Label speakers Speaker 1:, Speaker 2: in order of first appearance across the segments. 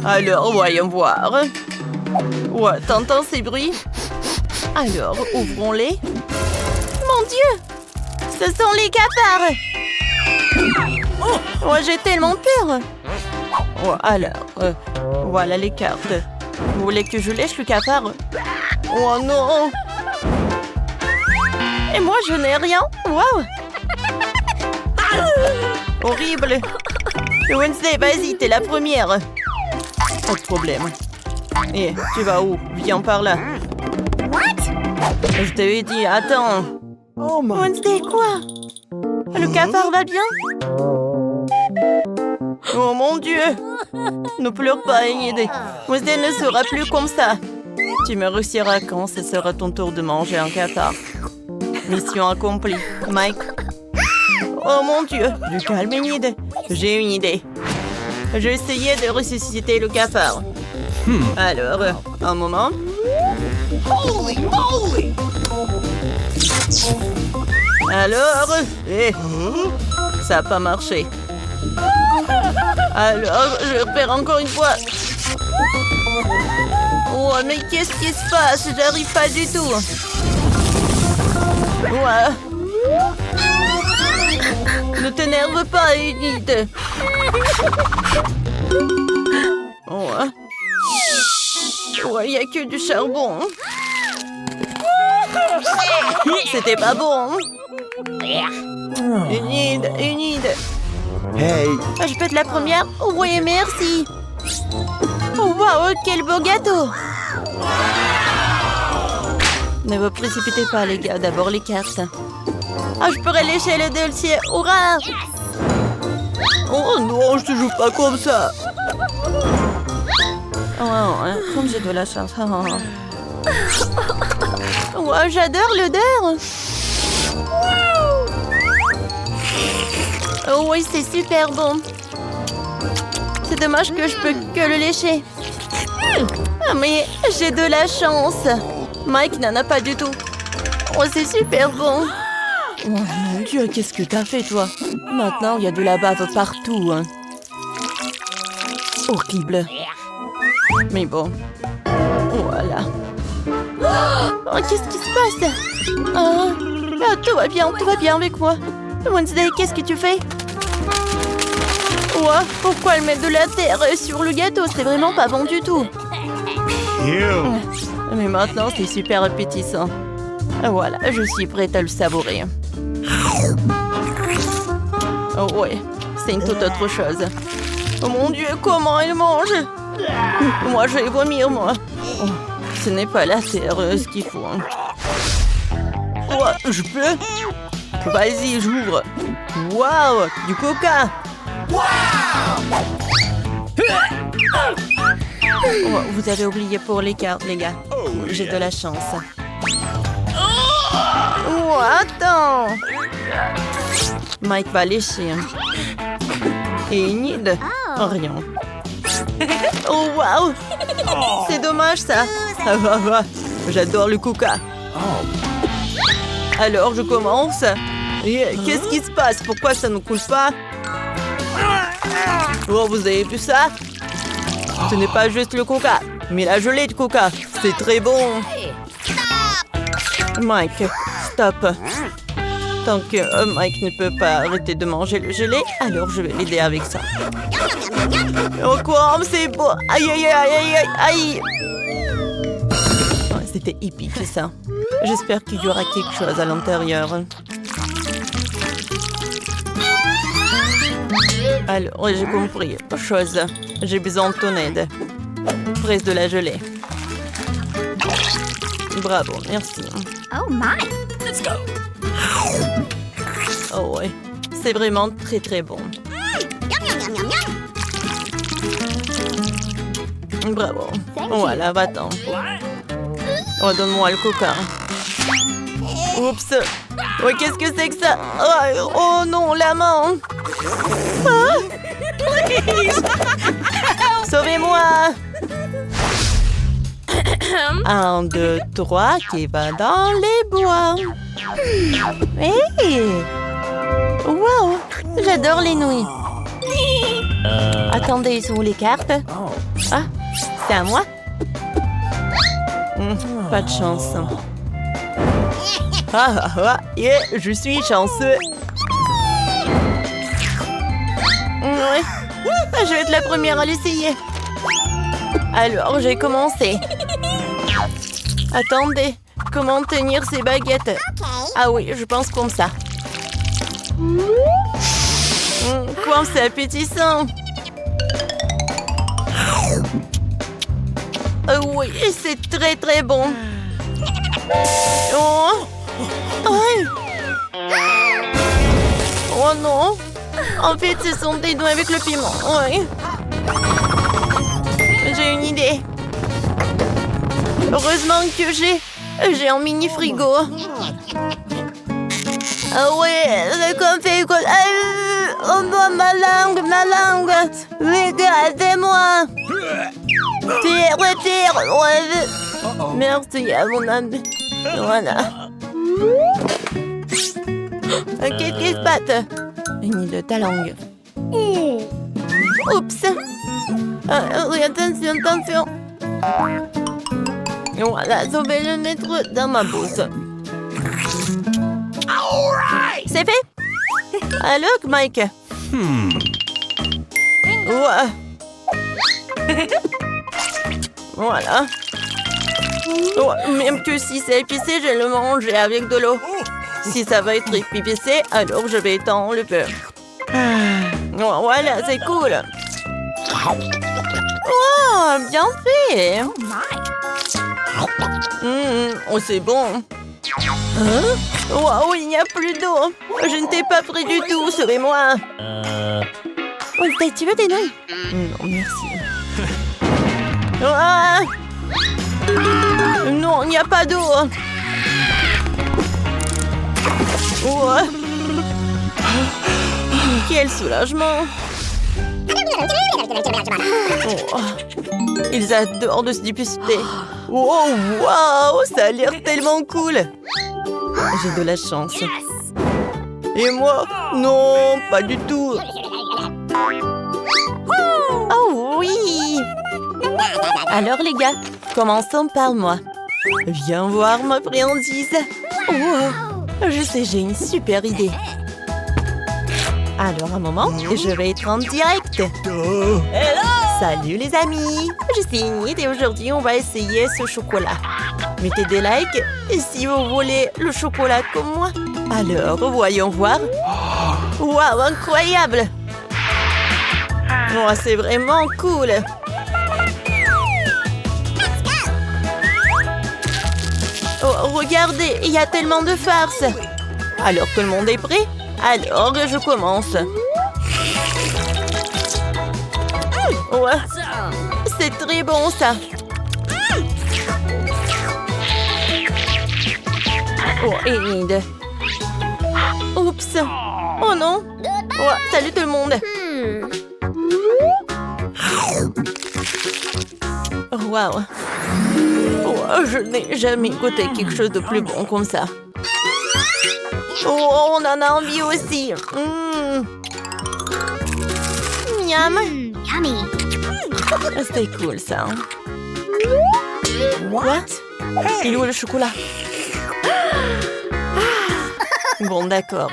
Speaker 1: Alors, voyons voir. Ouais, t'entends ces bruits? Alors, ouvrons-les. Mon Dieu! Ce sont les cafards! Oh, j'ai tellement peur! Oh, alors, voilà les cartes. Vous voulez que je lèche le cafard? Oh non! Et moi, je n'ai rien! Waouh! Horrible! Wednesday, vas-y, t'es la première! Pas de problème. Et tu vas où? Viens par là. Je t'avais dit, attends. Oh Wednesday, quoi? Le cafard va bien? Oh mon Dieu! Ne pleure pas, Enid. Wednesday ne sera plus comme ça. Tu me réussiras quand ce sera ton tour de manger un cafard. Mission accomplie. Mike. Oh mon Dieu! Du calme, Enid. J'ai une idée. J'ai essayé de ressusciter le cafard. Alors, un moment.
Speaker 2: Holy moly!
Speaker 1: Alors, ça n'a pas marché. Alors, je vais faire encore une fois. Oh, mais qu'est-ce qui se passe? J'arrive pas du tout. Ouais. Ne t'énerve pas, Enid. Ouais. Ouais, il n'y a que du charbon. C'était pas bon. Enid.
Speaker 3: Hey!
Speaker 1: Je peux être la première? Oui, merci. Oh, wow, quel beau gâteau. Ne vous précipitez pas, les gars. D'abord, les cartes. Ah, je pourrais lécher le dossier. Hurrah!
Speaker 3: Oh non, je te joue pas comme ça!
Speaker 1: Oh, comme j'ai de la chance. Oh, j'adore l'odeur. Oh oui, c'est super bon. C'est dommage que je peux que le lécher. Ah, mais j'ai de la chance. Mike n'en a pas du tout. Oh, c'est super bon. Oh mon Dieu, qu'est-ce que t'as fait, toi? Maintenant, il y a de la bave partout. Hein. Horrible. Mais bon. Voilà. Oh, qu'est-ce qui se passe? Tout va bien avec moi. Wednesday, qu'est-ce que tu fais? Ouais, pourquoi elle met de la terre sur le gâteau? C'est vraiment pas bon du tout. Mais maintenant, c'est super appétissant. Voilà, je suis prête à le savourer. Oh ouais, c'est une toute autre chose. Oh mon Dieu, comment elle mange? Moi, je vais vomir, moi. Oh, ce n'est pas la terre ce qu'il faut. Hein. Ouais, je peux? Vas-y, j'ouvre. Waouh, du coca. Oh, vous avez oublié pour les cartes, les gars. J'ai de la chance. Oh, attends. Mike va lécher. Et Enid? Rien. Oh, waouh. C'est dommage, ça. J'adore le coca. Alors, je commence. Qu'est-ce qui se passe? Pourquoi ça ne coule pas? Oh, vous avez vu ça? Ce n'est pas juste le coca, mais la gelée de coca. C'est très bon. Mike, stop. Tant que Mike ne peut pas arrêter de manger le gelé, alors je vais l'aider avec ça. Oh quoi, c'est beau. Aïe, aïe, aïe, aïe, aïe. Oh, c'était épique, ça. J'espère qu'il y aura quelque chose à l'intérieur. Alors, j'ai compris. Chose. J'ai besoin de ton aide. Presse de la gelée. Bravo, merci.
Speaker 2: Oh my! Let's go!
Speaker 1: Oh ouais, c'est vraiment très très bon. Bravo. Voilà, va-t'en. Oh, donne-moi le coca. Oups. Oh, qu'est-ce que c'est que ça? Oh non, la main. Sauvez-moi. 1, 2, 3, qui va dans les bois. Hey! Wow! J'adore les nouilles. attendez, sont où les cartes? Ah, c'est à moi? Pas de chance. Yeah, je suis chanceux. Ouais, je vais être la première à l'essayer. Alors, j'ai commencé. Attendez, comment tenir ces baguettes? Ah oui, je pense comme ça. Quoi, c'est appétissant. Oui, c'est très très bon. Oh. Oh non. En fait, ce sont des doigts avec le piment. Oui. J'ai une idée. Heureusement que j'ai un mini frigo. Ah ouais, le café colle. Oh non, ma langue. Regardez-moi. Tire. Ouais. Merci à mon ami. Voilà. Qu'est-ce qui se passe? Une de ta langue. Oups. Attention. Voilà, je vais le mettre dans ma bouche. C'est fait? Alors, Mike? Ouais. Voilà. Oh, même que si c'est épicé, je le mange avec de l'eau. Si ça va être épicé, alors je vais étendre le beurre. Oh, voilà, c'est cool. Oh, bien fait. Oh, c'est bon. Wow, il n'y a plus d'eau. Je ne t'ai pas pris du tout, sauvez-moi. Oh, tu veux des nouilles? Non, merci. Ah! Non, il n'y a pas d'eau. Oh. Quel soulagement. Oh. Ils adorent de se dépister. Oh, wow, ça a l'air tellement cool. J'ai de la chance. Et moi? Non, pas du tout. Oh oui. Alors les gars, commençons par moi. Viens voir ma friandise. Oh, je sais, j'ai une super idée. Alors un moment, je vais être en direct. Salut les amis, je suis Enid et aujourd'hui on va essayer ce chocolat. Mettez des likes si vous voulez le chocolat comme moi. Alors voyons voir. Waouh, incroyable. Oh, c'est vraiment cool. Oh, regardez, il y a tellement de farce. Alors tout le monde est prêt? Alors je commence. Ouais, c'est très bon ça. Oh, Enid. Oups. Oh non. Ouais, salut tout le monde. Oh, wow. Oh, je n'ai jamais goûté quelque chose de plus bon comme ça. Oh, on en a envie aussi. Miam.
Speaker 2: Yummy.
Speaker 1: C'était cool ça. What? Il est où le chocolat? Bon, d'accord.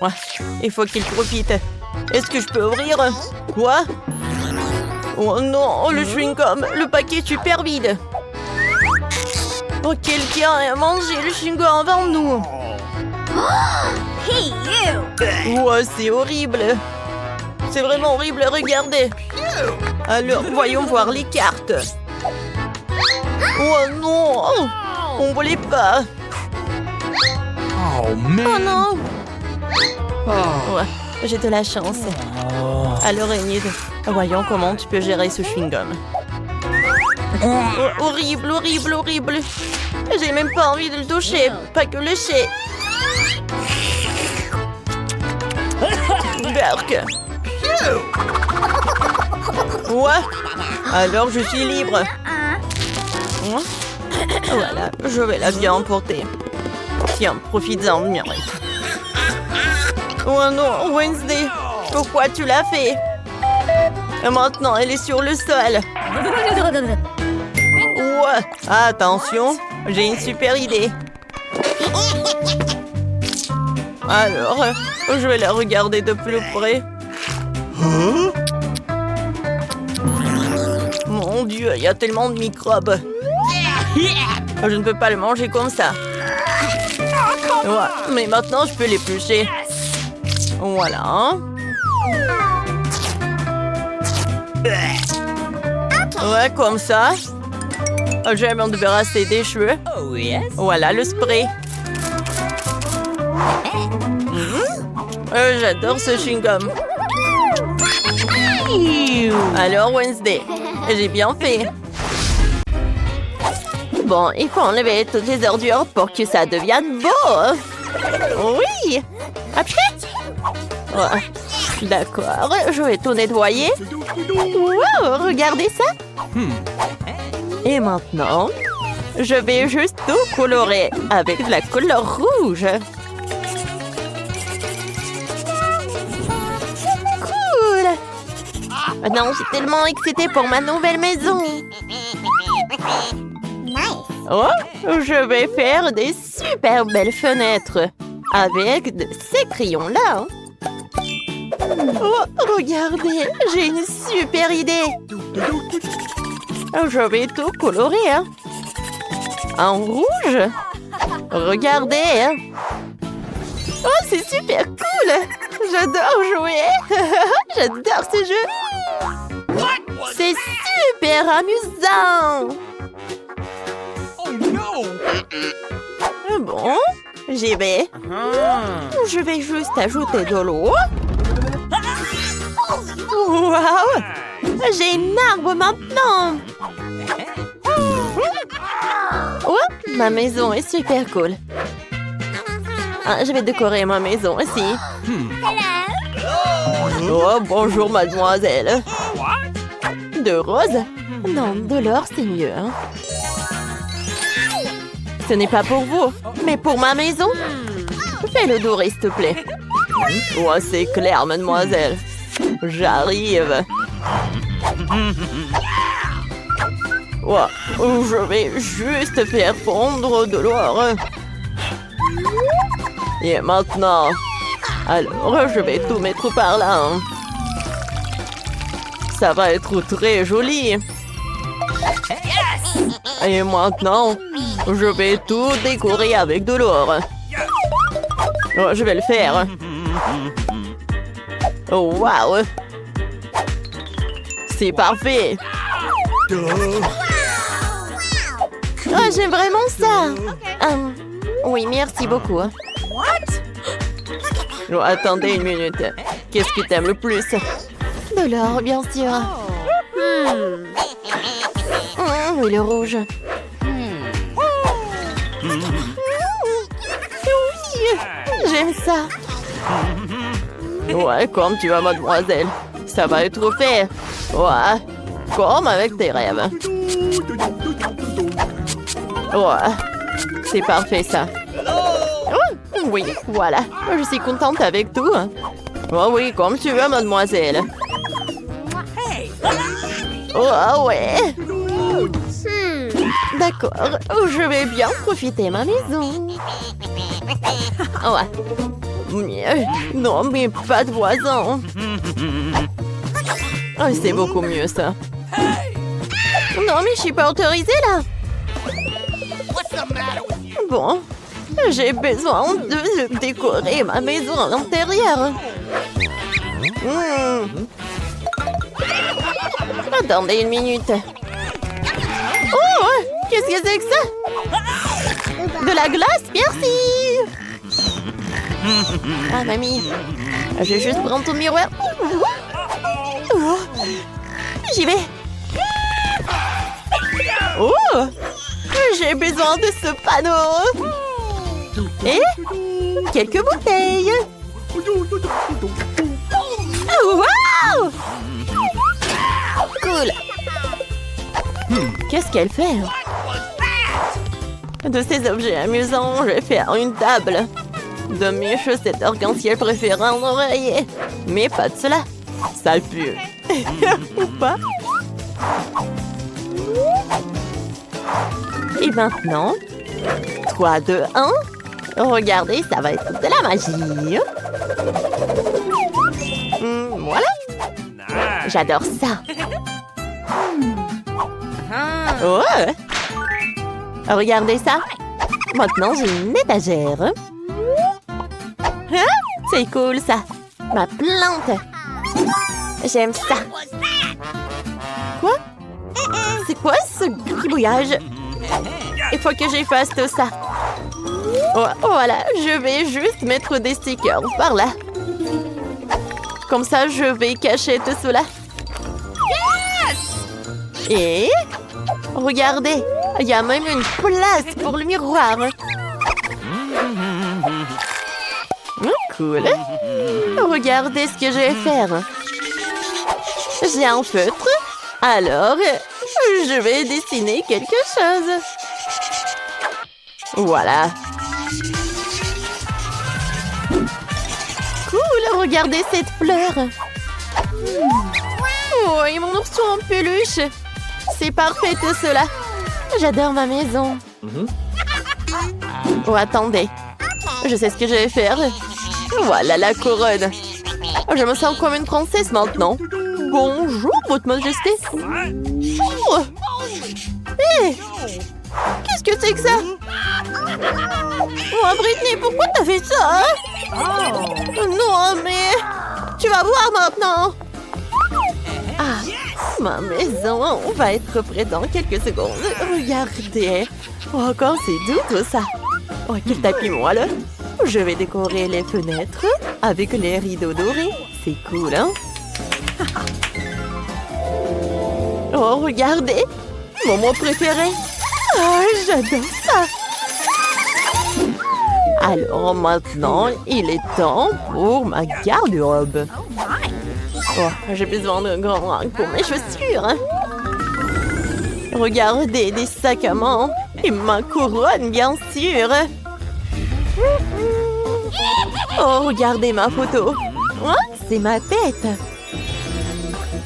Speaker 1: Ouais, il faut qu'il profite. Est-ce que je peux ouvrir? Quoi? Oh non, le chewing-gum, le paquet est super vide. Oh, quelqu'un a mangé le chewing-gum avant nous.
Speaker 2: Hey, you.
Speaker 1: Oh, c'est horrible. C'est vraiment horrible, regardez. Alors, voyons voir les cartes. Oh non, on voulait pas.
Speaker 3: Oh, man.
Speaker 1: Oh non. Ouais, j'ai de la chance. Alors, Enid, voyons comment tu peux gérer ce chewing-gum. Oh, horrible, horrible, horrible. J'ai même pas envie de le toucher, pas que le lécher. Berk. Ouais. Alors, je suis libre. Voilà, je vais la bien emporter. Tiens, profites-en, Mireille. Oh non, Wednesday, pourquoi tu l'as fait? Et maintenant, elle est sur le sol. Ouais. Attention, j'ai une super idée. Alors, je vais la regarder de plus près. Mon Dieu, il y a tellement de microbes. Je ne peux pas le manger comme ça. Ouais, mais maintenant, je peux l'éplucher. Voilà. Ouais, comme ça. Je vais m'en débarrasser des cheveux. Voilà le spray. J'adore ce chewing-gum. Alors, Wednesday, j'ai bien fait. Bon, il faut enlever toutes les ordures pour que ça devienne beau. Oui. Après. Ouais. D'accord, je vais tout nettoyer. Wow, regardez ça. Et maintenant, je vais juste tout colorer avec de la couleur rouge. Cool. Maintenant, je suis tellement excitée pour ma nouvelle maison. Oh, je vais faire des super belles fenêtres avec de ces crayons-là. Oh, regardez, j'ai une super idée. Je vais tout colorer. En rouge. Regardez. Oh, c'est super cool. J'adore jouer. J'adore ce jeu. C'est super amusant. Bon, j'y vais. Je vais juste ajouter de l'eau. Waouh! J'ai une arbre maintenant. Oh, ma maison est super cool. Je vais décorer ma maison aussi. Oh, bonjour, mademoiselle. De rose? Non, de l'or, c'est mieux. Ce n'est pas pour vous, mais pour ma maison. Fais-le doré, s'il te plaît. Ouais, c'est clair, mademoiselle. J'arrive. Ouais, je vais juste faire fondre de l'or. Et maintenant, alors je vais tout mettre par là. Ça va être très joli. Et maintenant, je vais tout décorer avec de l'or. Oh, je vais le faire. Oh, waouh! C'est parfait! Oh, j'aime vraiment ça! Oui, merci beaucoup. Oh, attendez une minute. Qu'est-ce que t'aimes le plus? De l'or, bien sûr. Oui, le rouge. Oui, j'aime ça. Ouais, comme tu vas, mademoiselle. Ça va être fait. Ouais, comme avec tes rêves. Ouais, c'est parfait, ça. Oh, oui, voilà. Je suis contente avec tout. Oh oui, comme tu veux, mademoiselle. Oh, ouais. D'accord, je vais bien profiter de ma maison. Ouais. Non, mais pas de voisins. Oh, c'est beaucoup mieux, ça. Non, mais je suis pas autorisée, là. Bon, j'ai besoin de décorer ma maison à l'intérieur. Attendez une minute. Oh, qu'est-ce que c'est que ça? De la glace, merci. Ah, mamie, je vais juste prendre ton miroir. Oh, j'y vais. Oh, j'ai besoin de ce panneau. Et quelques bouteilles. Wow! Cool. Qu'est-ce qu'elle fait? De ces objets amusants, je vais faire une table. De mes chaussettes arc-en-ciel préférées en oreiller. Mais pas de cela. Ça pue. Ou pas. Et maintenant, 3, 2, 1. Regardez, ça va être de la magie. Voilà. J'adore ça. Oh. Regardez ça. Maintenant, j'ai une étagère. Hein? C'est cool, ça. Ma plante. J'aime ça. Quoi? C'est quoi ce gribouillage? Il faut que j'efface tout ça. Oh, voilà, je vais juste mettre des stickers par là. Comme ça, je vais cacher tout cela. Et regardez, il y a même une place pour le miroir. Cool. Regardez ce que je vais faire. J'ai un feutre. Alors, je vais dessiner quelque chose. Voilà. Cool, regardez cette fleur. Oh, et mon ourson en peluche. C'est parfait tout cela. J'adore ma maison. Oh, attendez. Je sais ce que je vais faire. Voilà la couronne. Je me sens comme une princesse maintenant. Bonjour, votre majesté. Oh. Hey. Qu'est-ce que c'est que ça? Oh, Britney, pourquoi t'as fait ça? Non, mais... Tu vas voir maintenant. Ah, ma maison va être prête dans quelques secondes. Regardez. Oh, encore c'est doux tout ça. Oh, quel tapis moi là. Je vais décorer les fenêtres avec les rideaux dorés. C'est cool, hein? Oh, regardez. Mon mot préféré. Oh, j'adore ça. Alors maintenant, il est temps pour ma garde-robe. Oh, j'ai besoin d'un grand rang pour mes chaussures. Regardez, des sacs à main et ma couronne, bien sûr. Oh, regardez ma photo. Oh, c'est ma tête.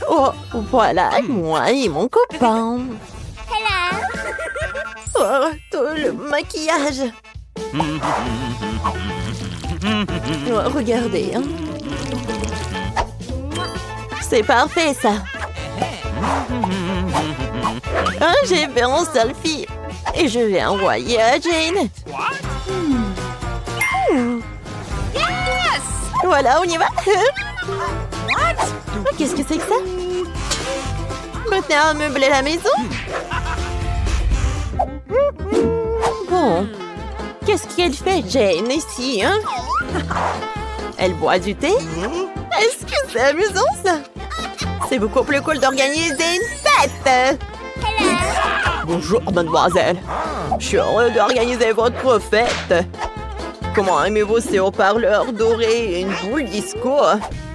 Speaker 1: Oh, voilà, moi et mon copain. Oh, tout le maquillage. Oh, regardez. Hein. C'est parfait, ça. Ah, j'ai fait un selfie. Et je vais envoyer à Jane. Voilà, on y va. Oh, qu'est-ce que c'est que ça? Retenez à meubler la maison. Bon. Qu'est-ce qu'elle fait, Jane, ici, hein? Elle boit du thé? Est-ce que c'est amusant, ça? C'est beaucoup plus cool d'organiser une fête! Bonjour, mademoiselle. Je suis heureux d'organiser votre fête. Comment aimez-vous ces haut-parleurs dorés et une boule disco?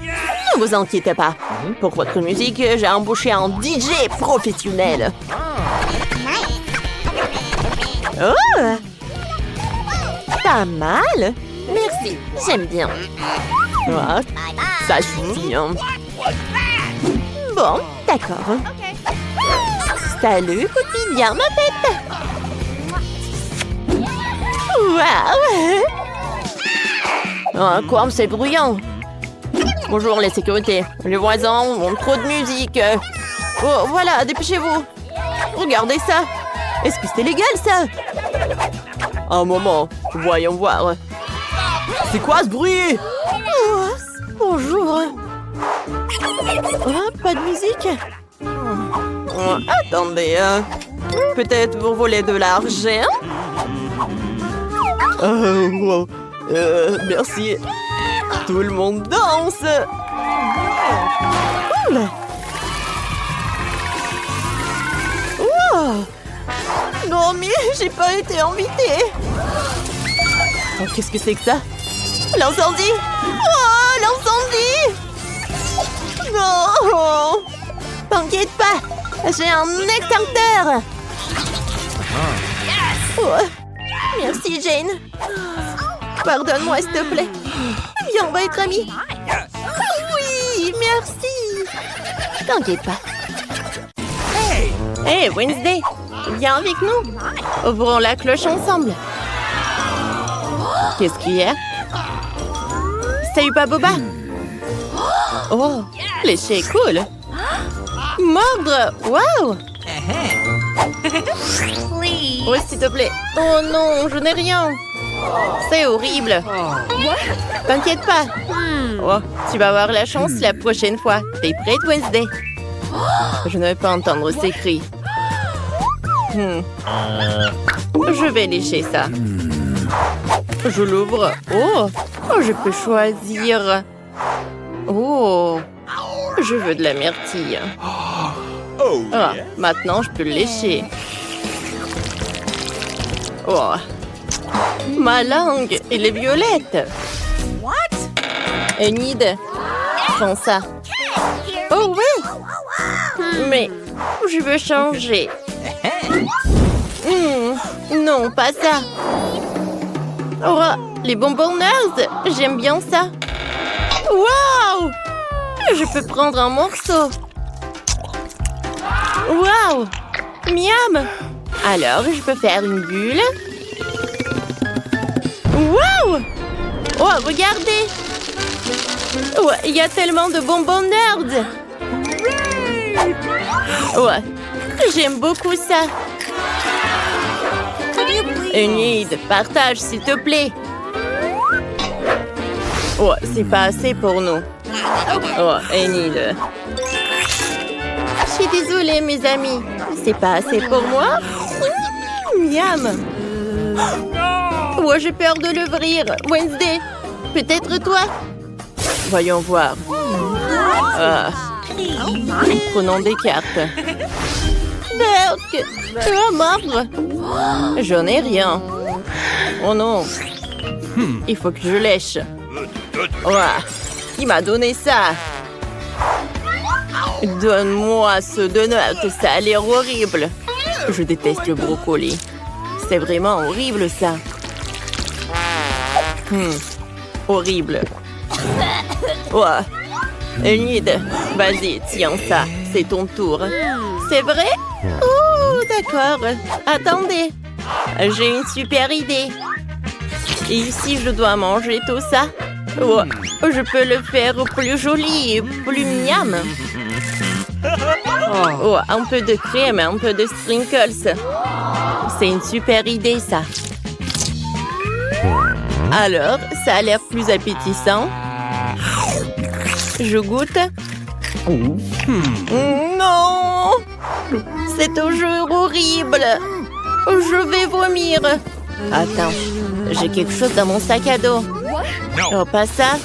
Speaker 1: Ne vous inquiétez pas. Pour votre musique, j'ai embauché un DJ professionnel. Oh! Pas mal. Merci, j'aime bien. Ah, ça suffit, hein. Bon, d'accord. Salut, copine, bien ma tête. Waouh! Oh, quoi, c'est bruyant. Bonjour, les sécurités. Les voisins ont trop de musique. Oh, voilà, dépêchez-vous. Regardez ça. Est-ce que c'est légal, ça? Un moment, voyons voir. C'est quoi ce bruit? Oh, bonjour. Oh, pas de musique. Oh, attendez. Peut-être vous voulez de l'argent? Oh, merci. Tout le monde danse. Cool. Oh. Non, mais j'ai pas été invitée. Oh, qu'est-ce que c'est que ça? L'incendie! Oh, l'incendie! Non! T'inquiète pas, j'ai un extincteur. Oh. Merci, Jane. Pardonne-moi, s'il te plaît. Viens, on va être amis. Oui, merci. T'inquiète pas. Hey, Wednesday, viens avec nous. Ouvrons la cloche ensemble. Qu'est-ce qu'il y a? Salut, pas Boba. Oh, lécher est cool. Mordre, wow.
Speaker 2: Please.
Speaker 1: Oui, s'il te plaît. Oh non, je n'ai rien. C'est horrible. T'inquiète pas. Oh, tu vas avoir la chance la prochaine fois. T'es prête, Wednesday? Je ne vais pas entendre ces cris. Je vais lécher ça. Je l'ouvre. Oh, je peux choisir. Oh, je veux de la myrtille. Ah, maintenant, je peux le lécher. Oh, ma langue, elle est violette.
Speaker 2: What?
Speaker 1: Enid, prends ça. Oh oui! Mais je veux changer. Non, pas ça. Oh, les bonbons nerds, j'aime bien ça. Waouh! Je peux prendre un morceau. Waouh! Miam! Alors, je peux faire une bulle. Waouh! Oh, regardez! Oh, il y a tellement de bonbons nerds. Ouais, j'aime beaucoup ça. Enid, partage s'il te plaît. Oh, c'est pas assez pour nous. Oh, Enid. Je suis désolée, mes amis. C'est pas assez pour moi. Miam. Oh, j'ai peur de l'ouvrir. Wednesday, peut-être toi? Voyons voir. Ah. Prenons des cartes. Berk! Oh, mordre! J'en ai rien. Oh non! Il faut que je lèche. Ouah. Qui m'a donné ça? Donne-moi ce donut, ça a l'air horrible. Je déteste le brocoli. C'est vraiment horrible, ça. Horrible. Ouah. Enid, vas-y, tiens ça. C'est ton tour. C'est vrai? Oh, d'accord. Attendez. J'ai une super idée. Et ici, je dois manger tout ça. Oh, je peux le faire plus joli, plus miam. Oh, un peu de crème, un peu de sprinkles. C'est une super idée, ça. Alors, ça a l'air plus appétissant. Je goûte. Non! C'est toujours horrible. Je vais vomir. Attends, j'ai quelque chose dans mon sac à dos. Oh, pas ça,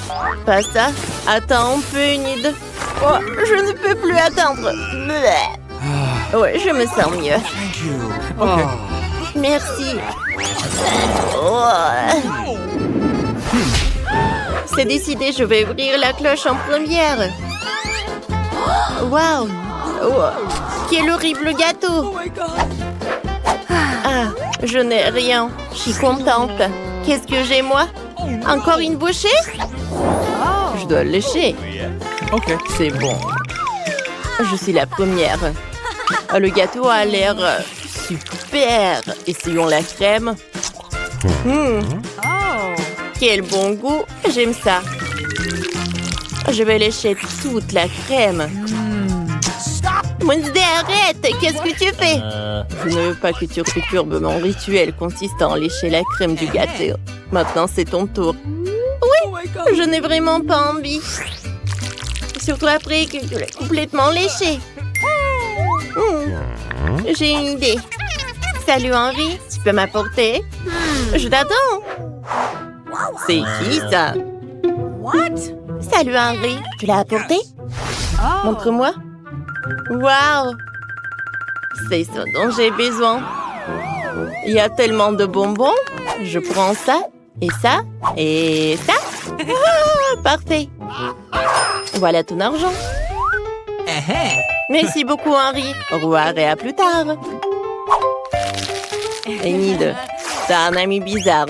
Speaker 1: pas ça. Attends un peu, Enid. Oh, je ne peux plus attendre. Ouais, je me sens mieux. Merci. Oh. C'est décidé, je vais ouvrir la cloche en première. Waouh! Oh, quel horrible gâteau! Ah, je n'ai rien. Je suis contente. Qu'est-ce que j'ai, moi? Encore une bouchée? Je dois le lécher. Ok, c'est bon. Je suis la première. Le gâteau a l'air super. Essayons la crème. Quel bon goût. J'aime ça. Je vais lécher toute la crème. Wednesday, arrête! Qu'est-ce que tu fais? Je ne veux pas que tu perturbes mon rituel consistant à lécher la crème du gâteau. Maintenant, c'est ton tour. Oui, je n'ai vraiment pas envie. Surtout après que tu l'as complètement léché. J'ai une idée. Salut Henri, tu peux m'apporter? Je t'attends. C'est qui ça?
Speaker 2: What?
Speaker 1: Salut Henri, tu l'as apporté? Montre-moi. Waouh! C'est ce dont j'ai besoin. Il y a tellement de bonbons. Je prends ça, et ça, et ça. Ah, parfait. Voilà ton argent. Merci beaucoup, Henri. Au revoir et à plus tard. Enid, t'as un ami bizarre.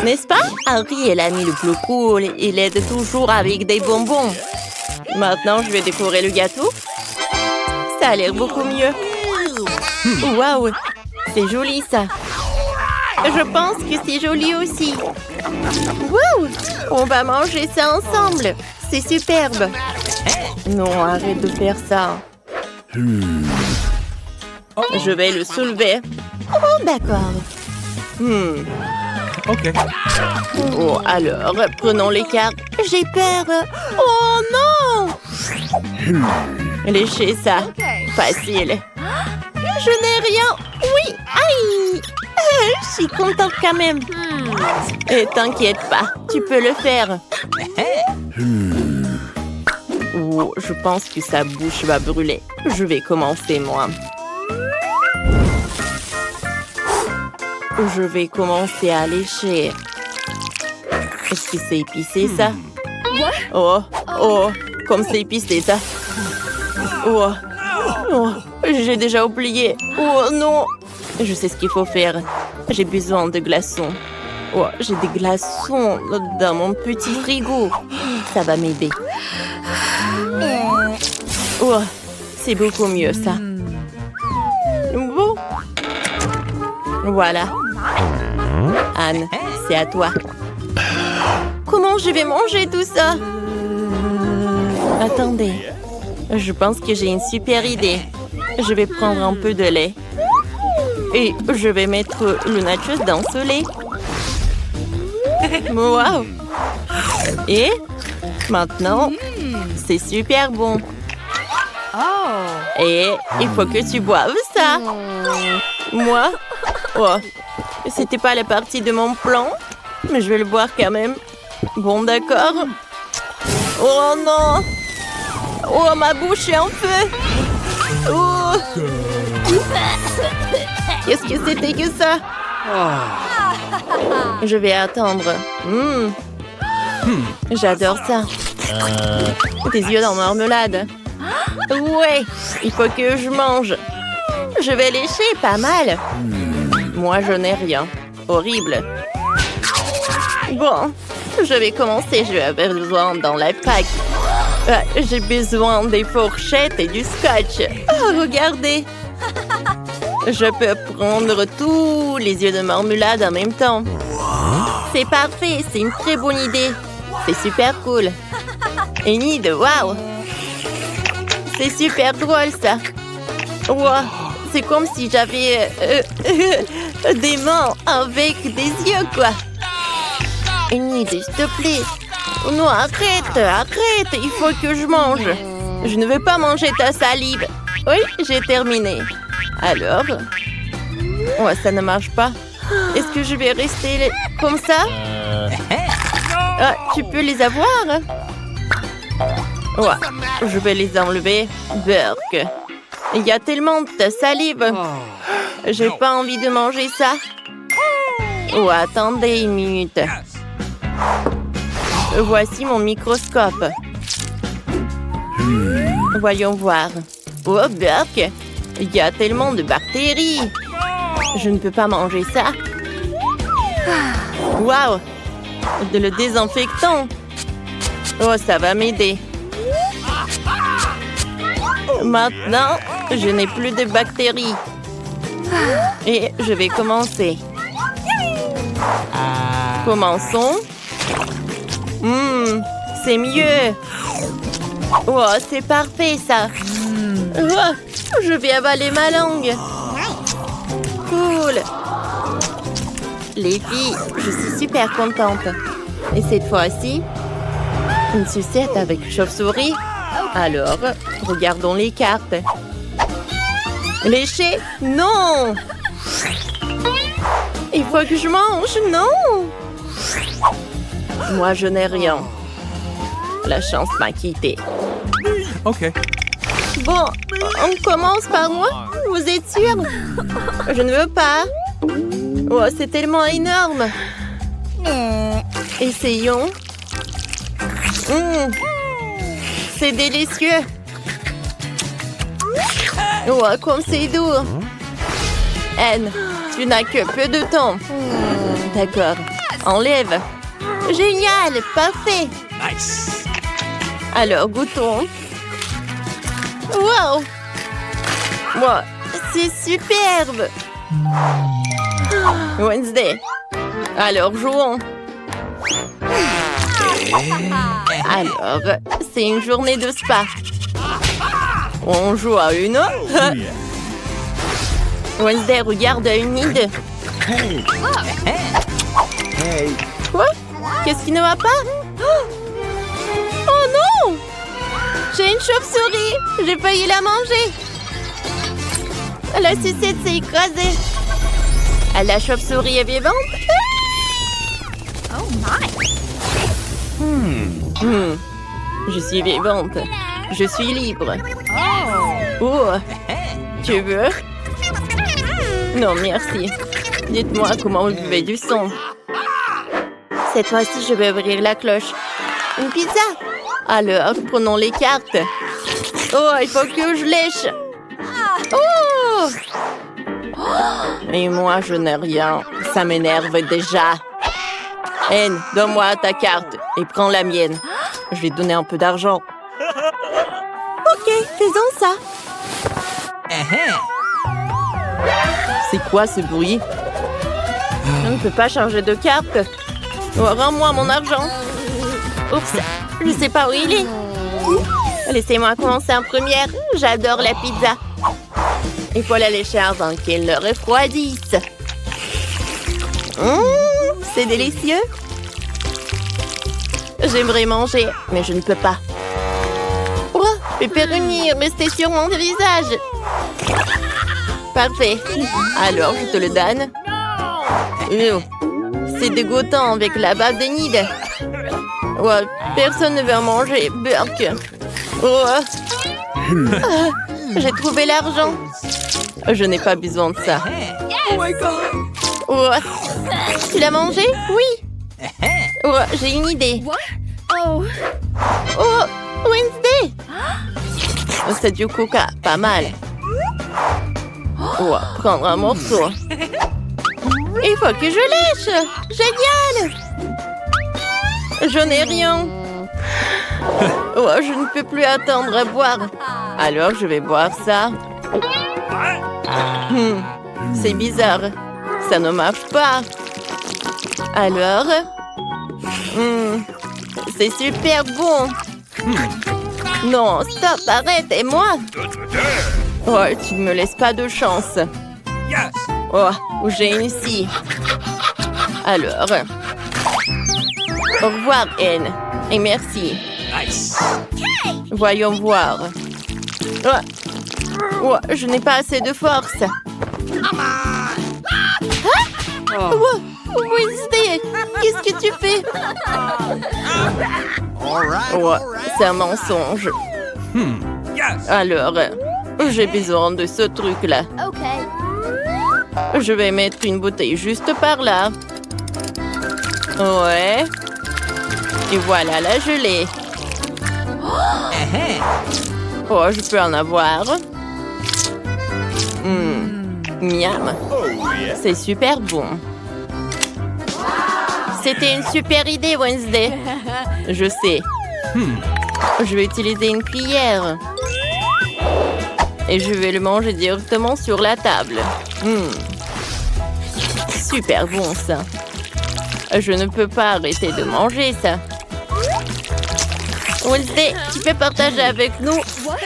Speaker 1: N'est-ce pas? Henri est l'ami le plus cool. Il aide toujours avec des bonbons. Maintenant, je vais décorer le gâteau. Ça a l'air beaucoup mieux. Waouh, c'est joli ça. Je pense que c'est joli aussi. Wouh, on va manger ça ensemble. C'est superbe. Non, arrête de faire ça. Je vais le soulever. Oh, d'accord.
Speaker 3: Ok.
Speaker 1: Oh, alors, prenons les cartes. J'ai peur. Oh non! Léchez ça. Facile. Je n'ai rien. Oui, aïe! Je suis contente quand même. Et t'inquiète pas, tu peux le faire. Oh, je pense que sa bouche va brûler. Je vais commencer, moi. Je vais commencer à lécher. Est-ce que c'est épicé, ça? Oh, comme c'est épicé, ça. Oh, j'ai déjà oublié. Oh, non. Je sais ce qu'il faut faire. J'ai besoin de glaçons. Oh, j'ai des glaçons dans mon petit frigo. Ça va m'aider. Oh, c'est beaucoup mieux, ça. Bon. Voilà. Anne, c'est à toi. Comment je vais manger tout ça? Attendez. Je pense que j'ai une super idée. Je vais prendre un peu de lait. Et je vais mettre le nachos dans ce lait. Wow! Et maintenant, c'est super bon. Et il faut que tu boives ça. Moi? Oh, c'était pas la partie de mon plan, mais je vais le boire quand même. Bon, d'accord. Oh non! Oh, ma bouche est en feu! Oh! Qu'est-ce que c'était que ça? Je vais attendre. J'adore ça. Des yeux dans marmelade. Ouais, il faut que je mange. Je vais lécher pas mal. Moi, je n'ai rien. Horrible. Bon, je vais commencer. Je vais avoir besoin dans la pack. J'ai besoin des fourchettes et du scotch. Oh, regardez. Je peux prendre tous les yeux de marmelade en même temps. C'est parfait, c'est une très bonne idée. C'est super cool. Enid, waouh! C'est super drôle, ça. Wow, c'est comme si j'avais des mains avec des yeux, quoi. Enid, s'il te plaît. Non, arrête. Il faut que je mange. Je ne veux pas manger ta salive. Oui, j'ai terminé. Alors? Ouais, ça ne marche pas. Est-ce que je vais rester comme ça? Ah, tu peux les avoir? Ouais, je vais les enlever. Burk. Il y a tellement de salive. J'ai pas envie de manger ça. Oh, attendez une minute. Voici mon microscope. Voyons voir. Oh, Burk. Il y a tellement de bactéries. Je ne peux pas manger ça. Waouh! Le désinfectant. Oh, ça va m'aider. Maintenant, je n'ai plus de bactéries. Et je vais commencer. Commençons. C'est mieux. Oh, c'est parfait, ça. Oh, je vais avaler ma langue. Cool. Les filles, je suis super contente. Et cette fois-ci, une sucette avec chauve-souris. Alors, regardons les cartes. Lécher? Non! Il faut que je mange, non! Moi, je n'ai rien. La chance m'a quitté.
Speaker 3: Ok.
Speaker 1: Bon, on commence par moi? Vous êtes sûr? Je ne veux pas. Oh, c'est tellement énorme. Essayons. C'est délicieux. Oh, comme c'est doux. Anne, tu n'as que peu de temps. D'accord. Enlève. Génial, parfait.
Speaker 3: Nice.
Speaker 1: Alors, goûtons. Wow! Wow, c'est superbe! Wednesday. Alors, jouons. Alors, c'est une journée de spa. On joue à une. Wednesday regarde à une idée. Quoi? Qu'est-ce qui ne va pas? Oh non! J'ai une chauve-souris. J'ai failli la manger. La sucette s'est écrasée. La chauve-souris est vivante?
Speaker 2: Oh my.
Speaker 1: Je suis vivante. Je suis libre.
Speaker 2: Oh.
Speaker 1: Oh, tu veux? Non, merci. Dites-moi comment vous buvez du son. Cette fois-ci, je vais ouvrir la cloche. Une pizza? Alors, prenons les cartes. Oh, il faut que je lèche. Oh! Et moi, je n'ai rien. Ça m'énerve déjà. Anne, donne-moi ta carte et prends la mienne. Je vais te donner un peu d'argent. Ok, faisons ça. C'est quoi ce bruit? Je ne peux pas changer de carte. Oh, rends-moi mon argent. Oups, je sais pas où il est. Laissez-moi commencer en première. J'adore la pizza. Il faut la lécher avant qu'elle ne refroidisse. C'est délicieux. J'aimerais manger, mais je ne peux pas. Oh, pepperoni, restez sur mon visage. Parfait. Alors, je te le donne. C'est dégoûtant avec la bave de nid. Oh, personne ne veut en manger. Burk. Oh. J'ai trouvé l'argent. Je n'ai pas besoin de ça.
Speaker 3: Oh my God!
Speaker 1: Oh. Tu l'as mangé? Oui. Oh, j'ai une idée.
Speaker 2: Oh.
Speaker 1: Oh, Wednesday. Oh, c'est du coca, pas mal. Oh, prendre un morceau. Il faut que je lèche. Génial. Je n'ai rien. Oh, je ne peux plus attendre à boire. Alors, je vais boire ça. C'est bizarre. Ça ne marche pas. Alors... c'est super bon. Non, stop, arrête, et moi? Oh, tu ne me laisses pas de chance. Oh, j'ai une scie. Alors... Au revoir, Anne. Et merci. Voyons voir. Oh. Oh, je n'ai pas assez de force. Oh, Wednesday, qu'est-ce que tu fais? Oh, c'est un mensonge. Alors, j'ai besoin de ce truc-là.
Speaker 2: Okay.
Speaker 1: Je vais mettre une bouteille juste par là. Ouais. Et voilà la gelée. Oh, je peux en avoir. Miam. C'est super bon. C'était une super idée, Wednesday. Je sais. Je vais utiliser une cuillère. Et je vais le manger directement sur la table. Super bon, ça. Je ne peux pas arrêter de manger ça. Wednesday, tu peux partager avec nous?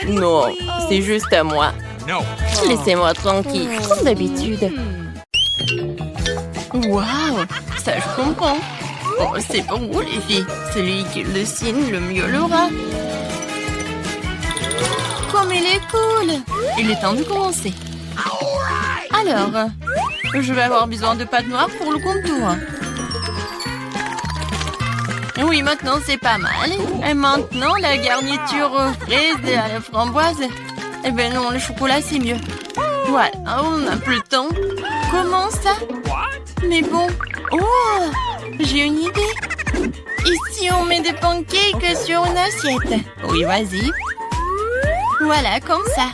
Speaker 1: Non, c'est juste à moi. Laissez-moi tranquille, comme d'habitude. Waouh, ça je comprends. Oh, c'est pour vous les filles. Celui qui le signe le mieux l'aura. Comme il est cool. Il est temps de commencer. Alors, je vais avoir besoin de pâte noire pour le contour. Oui, maintenant c'est pas mal. Et maintenant, la garniture aux fraises et à la framboise. Eh ben non, le chocolat c'est mieux. Voilà, on n'a plus le temps. Comment ça? Mais bon. Oh, j'ai une idée. Ici, on met des pancakes sur une assiette. Oui, vas-y. Voilà, comme ça.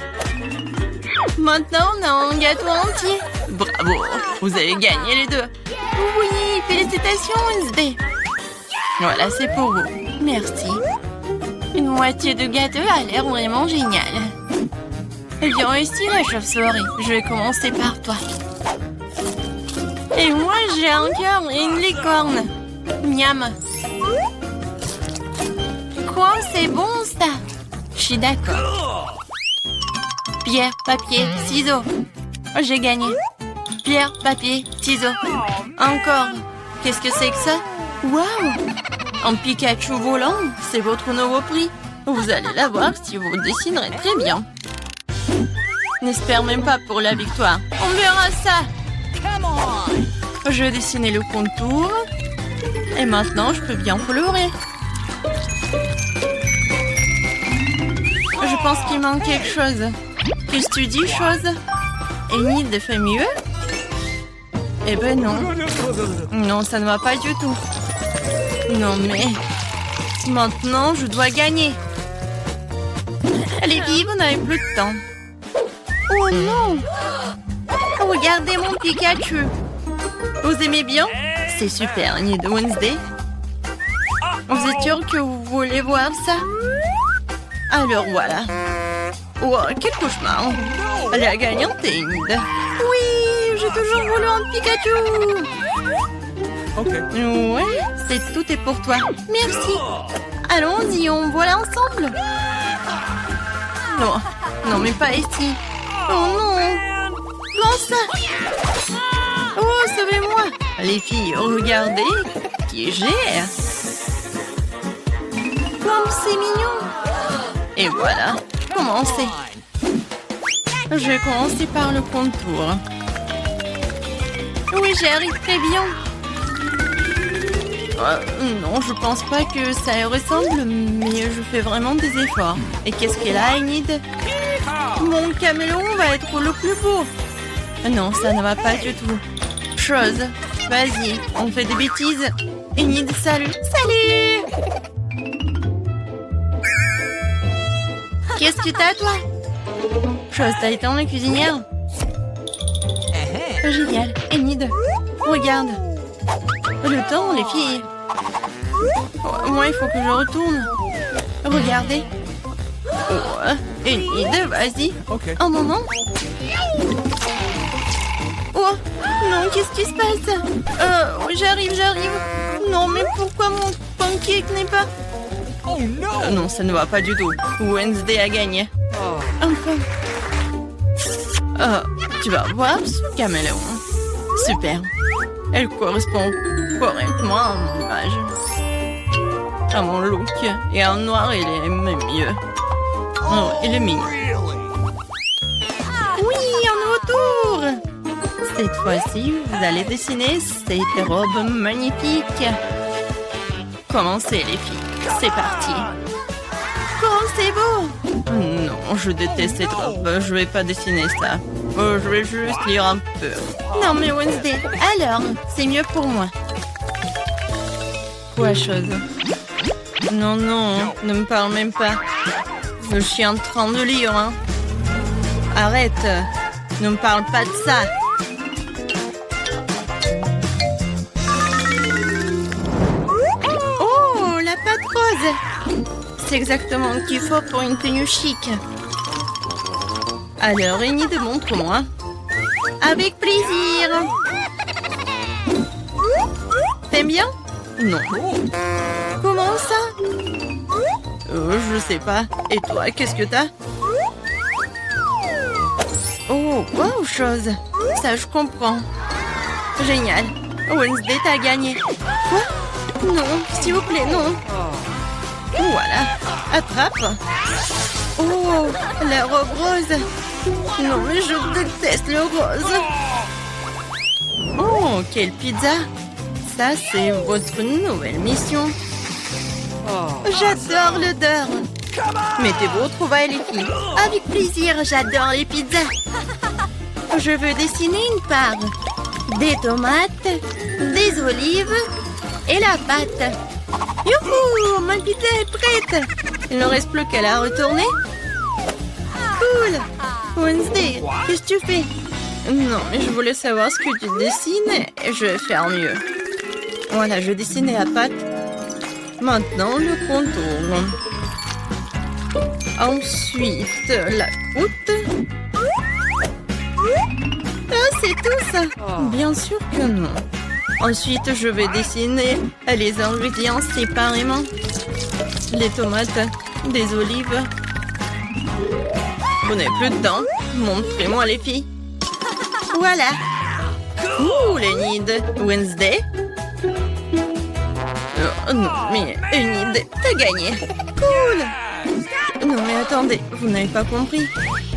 Speaker 1: Maintenant, on a un gâteau entier. Bravo, vous avez gagné les deux. Oui, félicitations, Wednesday. Voilà, c'est pour vous. Merci. Une moitié de gâteau a l'air vraiment génial. Viens ici, la chauve-souris. Je vais commencer par toi. Et moi, j'ai un cœur et une licorne. Miam. Quoi, c'est bon, ça? Je suis d'accord. Pierre, papier, ciseaux. J'ai gagné. Pierre, papier, ciseaux. Encore. Qu'est-ce que c'est que ça? Waouh! Un Pikachu volant, c'est votre nouveau prix. Vous allez l'avoir si vous dessinerez très bien. N'espère même pas pour la victoire. On verra ça. Je vais dessiner le contour. Et maintenant, je peux bien colorer. Je pense qu'il manque quelque chose. Qu'est-ce que tu dis, chose? Enid fait mieux? Eh ben non. Non, ça ne va pas du tout. Non, mais... Maintenant, je dois gagner. Les filles, vous n'avez plus de temps. Oh non! Regardez mon Pikachu. Vous aimez bien? C'est super, Enid Wednesday. Vous êtes sûr que vous voulez voir ça? Alors voilà. Oh, quel cauchemar. La gagnante est Enid. Oui, j'ai toujours voulu un Pikachu.
Speaker 3: Ok.
Speaker 1: Ouais, tout est pour toi. Merci. Allons-y, on voit ensemble. Non, non, mais pas ici. Oh non. Comment ça? Oh, sauvez-moi. Les filles, regardez qui gère. Comme c'est mignon. Et voilà, commencez. Je vais commencer par le contour. Oui, j'y arrive très bien. Non, je pense pas que ça y ressemble, mais je fais vraiment des efforts. Et qu'est-ce qu'elle a, Enid? Mon caméléon va être le plus beau. Non, ça ne va pas du tout. Chose, vas-y, on fait des bêtises. Enid, salut. Salut! Qu'est-ce que t'as, toi? Chose, t'as été en la cuisinière? Génial. Enid, regarde. Le temps, les filles. Moi, il faut que je retourne. Regardez. Oh, Enid, vas-y.
Speaker 3: Ok.
Speaker 1: Un moment. Oh, non, qu'est-ce qui se passe? J'arrive. Non, mais pourquoi mon pancake n'est pas...
Speaker 3: Oh no!
Speaker 1: Non, ça ne va pas du tout. Wednesday a gagné. Enfin. Tu vas voir ce caméléon. Super. Elle correspond correctement à mon image. À mon look. Et en noir, il est même mieux. Oh, il est mignon. Oui, un nouveau tour. Cette fois-ci, vous allez dessiner cette robe magnifique. Commencez, les filles. C'est parti. Oh, c'est beau. Non, je déteste cette robe. Je vais pas dessiner ça. Je vais juste lire un peu. Non, mais Wednesday, alors, c'est mieux pour moi. Quoi, chose? Non, ne me parle même pas. Je suis en train de lire, hein. Arrête. Ne me parle pas de ça. Oh, la pâte rose. C'est exactement ce qu'il faut pour une tenue chic. Alors, Enid, montre-moi. Avec plaisir. T'aimes bien? Non. Comment ça? Je sais pas. Et toi, qu'est-ce que t'as? Oh, wow, chose. Ça, je comprends. Génial. Wednesday, t'as gagné. Quoi? Non, s'il vous plaît, non. Voilà. Attrape. Oh, la robe rose. Non, mais je déteste le rose. Oh, quelle pizza. Ça, c'est votre nouvelle mission. J'adore l'odeur. Mettez vos trouvailles, les filles. Avec plaisir, j'adore les pizzas. Je veux dessiner une part. Des tomates, des olives et la pâte. Youhou, ma pizza est prête. Il ne reste plus qu'à la retourner. Cool. Wednesday, qu'est-ce que tu fais? Non, mais je voulais savoir ce que tu dessines et je vais faire mieux. Voilà, je dessinais la pâte. Maintenant, le contour. Ensuite, la croûte. Ah, c'est tout ça? Bien sûr que non. Ensuite, je vais dessiner les ingrédients séparément. Les tomates, des olives. Vous n'avez plus de temps? Montrez-moi les filles. Voilà. Ouh, Enid. Wednesday. Oh, non, mais Enid, t'as gagné. Cool. Non, mais attendez, vous n'avez pas compris.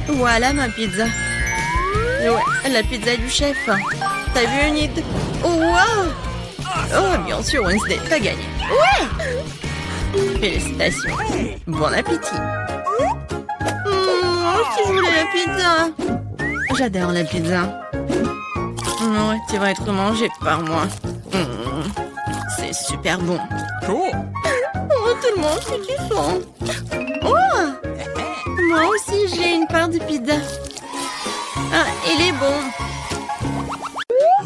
Speaker 1: Voilà ma pizza. Ouais, la pizza du chef. T'as vu, Enid? Oh, wow. Oh, bien sûr, Wednesday, t'as gagné. Ouais. Félicitations. Bon appétit. Je voulais la pizza. J'adore la pizza. Ouais, tu vas être mangé par moi. C'est super bon. Oh, tout le monde fait du son. Oh, moi aussi, j'ai une part de pizza. Ah, il est bon.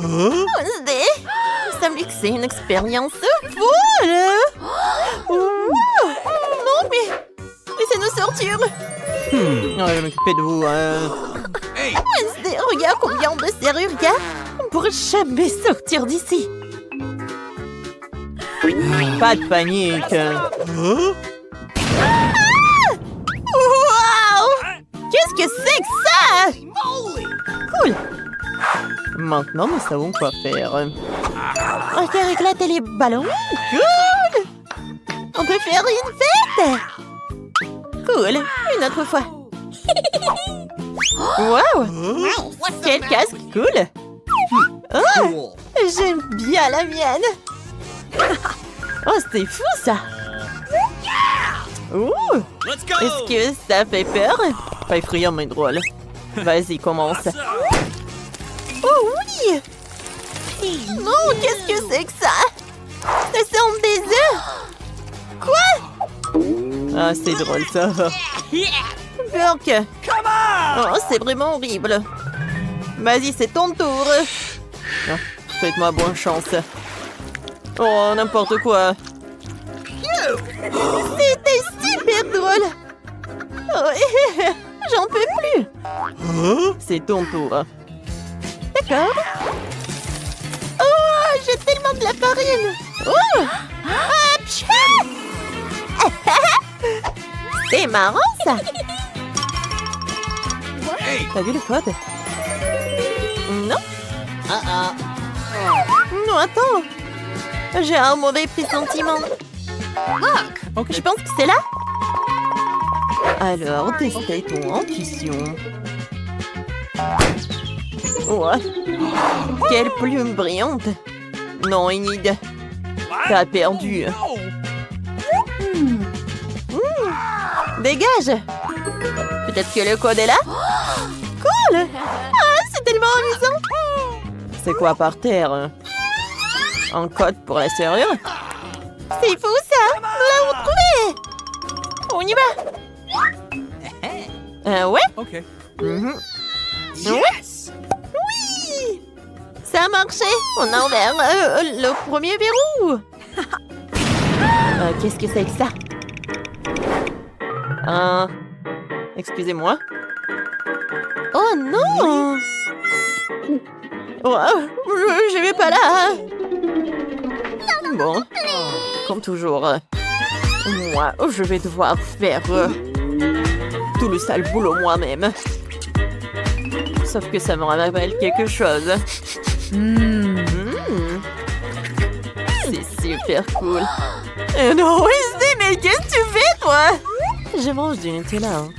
Speaker 1: Wednesday, il semble que c'est une expérience folle. Non, mais laissez-nous sortir.
Speaker 3: Je vais m'occuper de vous.
Speaker 1: Wednesday, regarde combien de sérieux gars. On ne pourrait jamais sortir d'ici.
Speaker 3: Pas de panique.
Speaker 1: Wow! Qu'est-ce que c'est que ça? Cool.
Speaker 3: Maintenant, nous savons quoi faire.
Speaker 1: On va faire éclater les ballons. Cool. On peut faire une fête. Cool. Une autre fois. Wow. Quel casque cool. Oh, j'aime bien la mienne. Oh, c'est fou ça. Ouh. Est-ce que ça fait peur?
Speaker 3: Pas effrayant, mais drôle.
Speaker 1: Vas-y, commence. Oh oui! Non, qu'est-ce que c'est que ça? Ce sont des œufs! Quoi?
Speaker 3: Ah, c'est drôle, ça.
Speaker 1: Burk! Oh, c'est vraiment horrible. Vas-y, c'est ton tour.
Speaker 3: Ah, faites-moi bonne chance. Oh, n'importe quoi.
Speaker 1: C'était super drôle. Oh, j'en peux plus.
Speaker 3: C'est ton tour.
Speaker 1: D'accord. Oh, j'ai tellement de la farine. Oh! Apch! C'est marrant, ça.
Speaker 3: T'as vu le code?
Speaker 1: Non. Non, attends. J'ai un mauvais pressentiment.
Speaker 3: Ok.
Speaker 1: Je pense que c'est là. Alors, testez ton intuition. Ouais. Quelle plume brillante. Non, Enid. T'as perdu. Dégage. Peut-être que le code est là. Cool. Ah, c'est tellement amusant.
Speaker 3: C'est quoi par terre? Un code pour la serrure?
Speaker 1: C'est fou ça. Nous l'avons trouvé. On y va. Ouais.
Speaker 3: Ok.
Speaker 1: Ouais. Oui. Ça a marché. On a ouvert le premier verrou. Qu'est-ce que c'est que ça?
Speaker 3: Excusez-moi.
Speaker 1: Oh non. Oh, je vais pas là.
Speaker 3: Bon. Comme toujours. Moi, je vais devoir faire tout le sale boulot moi-même. Sauf que ça me rappelle quelque chose. C'est super cool.
Speaker 1: Non, Wednesday, mais qu'est-ce que tu fais, toi?
Speaker 3: Je mange du Nutella. Hein.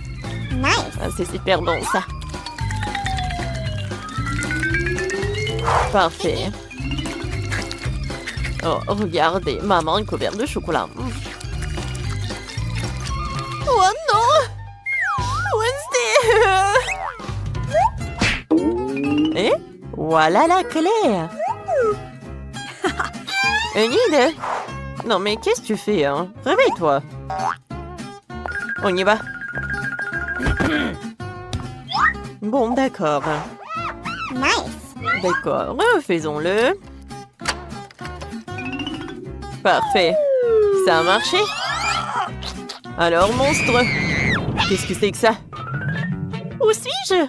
Speaker 3: Ah, c'est super bon, ça. Parfait. Oh, regardez, maman est couverte de chocolat.
Speaker 1: Oh non! Wednesday!
Speaker 3: Et voilà la clé. Enid? Non, mais qu'est-ce que tu fais, hein? Réveille-toi. On y va. Bon, d'accord. D'accord, faisons-le. Parfait. Ça a marché. Alors, monstre, Qu'est-ce que c'est que ça?
Speaker 1: Où suis-je?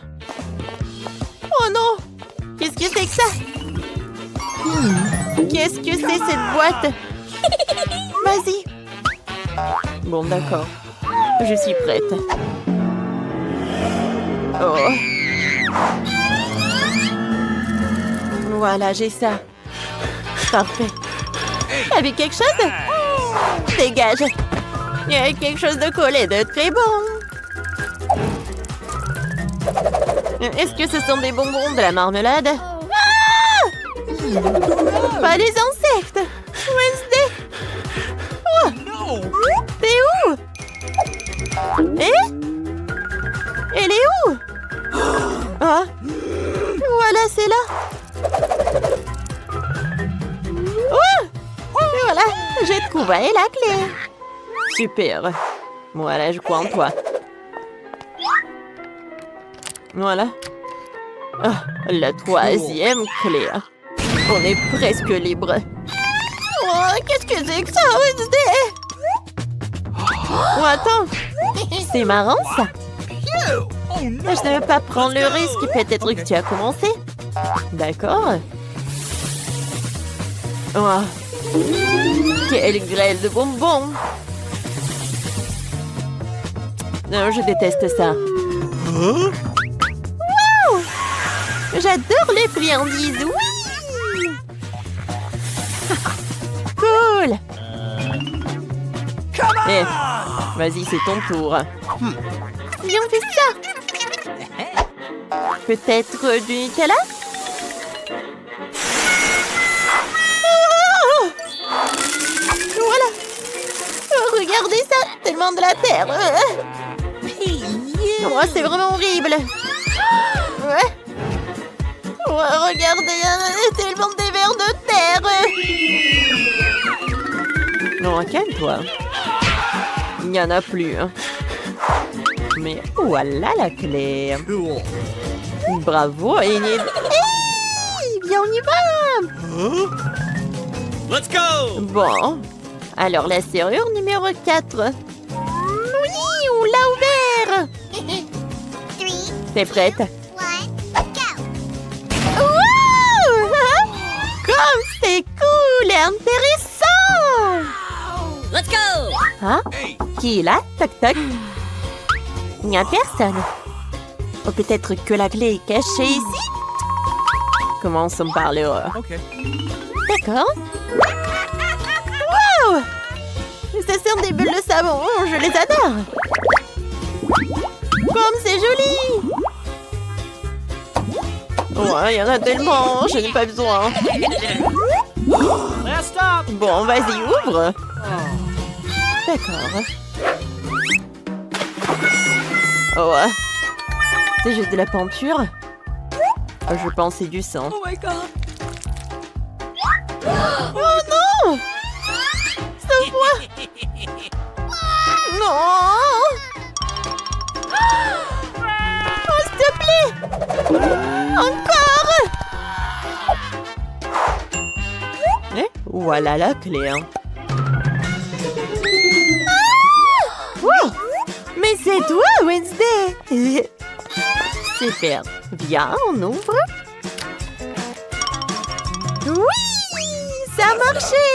Speaker 1: Oh non! Qu'est-ce que c'est que ça? Qu'est-ce que c'est cette boîte? Vas-y.
Speaker 3: Bon, d'accord. Je suis prête. Oh. Voilà, j'ai ça. Parfait.
Speaker 1: T'avais quelque chose? Dégage. Il y a quelque chose de collé de très bon.
Speaker 3: Est-ce que ce sont des bonbons, de la marmelade?
Speaker 1: Pas les insectes. Wednesday. Oh. T'es où? Elle est où? Ah. Voilà, c'est là. Oh. Voilà, j'ai trouvé la clé.
Speaker 3: Super. Voilà, je crois en toi. Voilà. Ah, la 3e clé. On est presque libre.
Speaker 1: Oh, qu'est-ce que c'est que ça, Wednesday?
Speaker 3: Oh, attends. C'est marrant, ça. Je ne veux pas prendre le risque. Peut-être que tu as commencé. D'accord. Oh. Quelle grêle de bonbons. Non, je déteste ça.
Speaker 1: Wow! J'adore les friandises, oui! Cool!
Speaker 3: Eh, vas-y, c'est ton tour.
Speaker 1: Viens, on fait ça! Peut-être du Nutella? Oh! Voilà! Oh, regardez ça! Tellement de la terre! Oh, c'est vraiment horrible! Ouais! Ouais, regardez! Tellement des vers de terre!
Speaker 3: Non, calme-toi. Il n'y en a plus. Mais voilà la clé. Bravo, Enid.
Speaker 1: Hey! Viens, on y va!
Speaker 4: Let's go!
Speaker 3: Bon. Alors, la serrure numéro 4.
Speaker 1: Oui, on l'a ouvert!
Speaker 3: T'es prête?
Speaker 1: Wow! Comme c'est cool et intéressant!
Speaker 2: Let's go!
Speaker 3: Hein? Qui est là? Toc toc.
Speaker 1: Il n'y a personne. Ou peut-être que la clé est cachée ici?
Speaker 3: Commençons par l'horreur.
Speaker 4: Okay.
Speaker 1: D'accord. Wow! Ce sont des bulles de savon. Je les adore. Comme c'est joli!
Speaker 3: Ouais, il y en a tellement. Je n'ai pas besoin.
Speaker 4: Last stop!
Speaker 3: Bon, vas-y, ouvre. D'accord. Oh, c'est juste de la peinture? Je pense que c'est du sang.
Speaker 2: Oh my god!
Speaker 1: Oh non! Sauve-moi! Non! Oh, s'il te plaît! Encore!
Speaker 3: Voilà la clé. Hein.
Speaker 1: Wow! Mais c'est toi, Wednesday!
Speaker 3: Super. Viens, on ouvre.
Speaker 1: Oui! Ça a marché!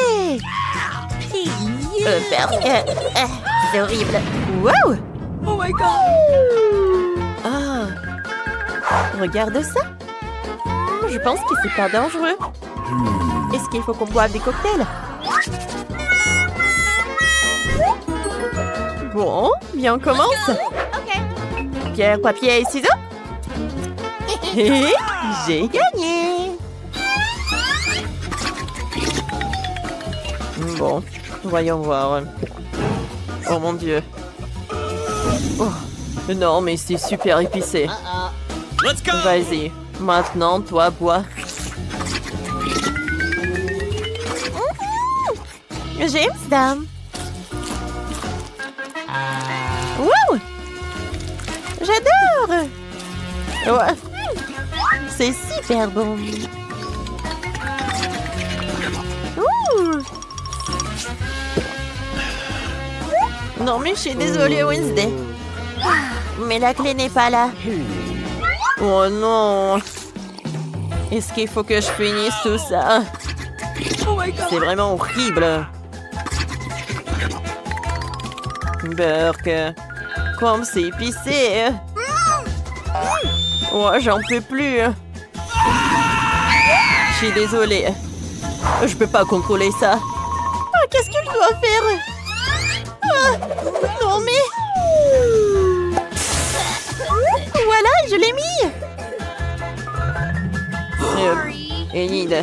Speaker 1: C'est horrible. Wow!
Speaker 2: Oh my god!
Speaker 3: Ah. Regarde ça. Je pense que c'est pas dangereux. Est-ce qu'il faut qu'on boive des cocktails? Bon, bien, on commence. Pierre, papier et ciseaux. Et j'ai gagné. Bon, voyons voir. Oh mon Dieu. Oh, non, mais c'est super épicé.
Speaker 4: Let's go!
Speaker 3: Vas-y, maintenant, toi, bois.
Speaker 1: James, dame. Wow! J'adore!
Speaker 3: Ouais,
Speaker 1: C'est super bon. Ouh! Non, mais je suis désolée, Wednesday. Mais la clé n'est pas là. Oh non. Est-ce qu'il faut que je finisse tout ça?
Speaker 2: Oh my god.
Speaker 1: C'est vraiment horrible. Burk. Comme c'est épicé. Oh, j'en peux plus. Je suis désolée. Je peux pas contrôler ça. Oh, qu'est-ce qu'il doit faire? Ah, non mais... Voilà, je l'ai mis. Enid.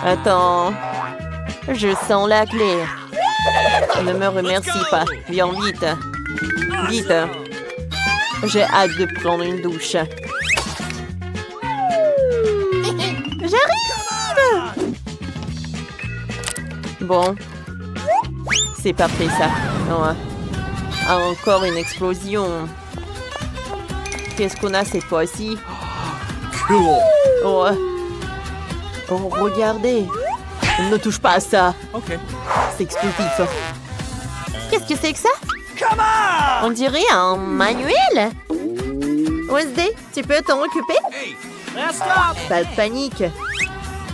Speaker 1: Attends. Je sens la clé. Ne me remercie pas. Viens vite. Vite. J'ai hâte de prendre une douche. J'arrive! Bon. C'est parfait ça. Ouais. Ah, encore une explosion. Qu'est-ce qu'on a cette fois-ci?
Speaker 4: Cool.
Speaker 1: Oh. Oh, regardez. Ne touche pas à ça.
Speaker 4: Okay.
Speaker 1: C'est explosif. Qu'est-ce que c'est que ça?
Speaker 4: Come on!
Speaker 1: On dirait un manuel. Wednesday, tu peux t'en occuper?
Speaker 4: Hey, let's stop!
Speaker 1: Pas de panique.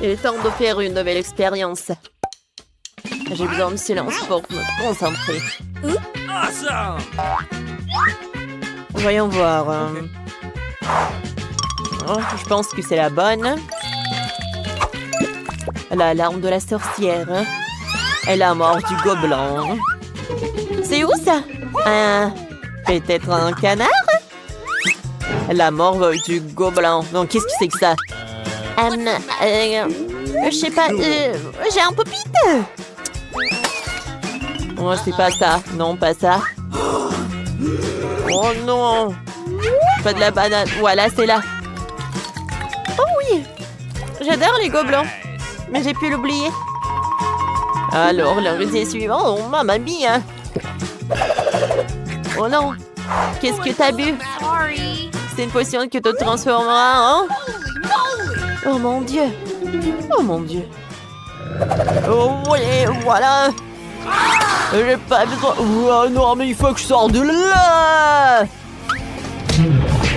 Speaker 1: Il est temps de faire une nouvelle expérience. J'ai besoin de silence pour me concentrer.
Speaker 4: Awesome!
Speaker 1: Voyons voir. Oh, je pense que c'est la bonne. L'alarme de la sorcière. Et la mort du gobelin. C'est où ça? Peut-être un canard? La mort du gobelin. Non, qu'est-ce que c'est que ça? Je sais pas. J'ai un pop-it. Oh, c'est pas ça. Non, pas ça. Oh non. Pas de la banane. Voilà, c'est là. Oh oui. J'adore les gobelins. Mais j'ai pu l'oublier. Alors, l'ingrédient suivant. Oh, mamma mia. Oh non. Qu'est-ce que t'as bu? C'est une potion que te transformera en... Oh mon Dieu. Oh mon Dieu. Oh oui, voilà. J'ai pas besoin... Oh non, mais il faut que je sorte de là.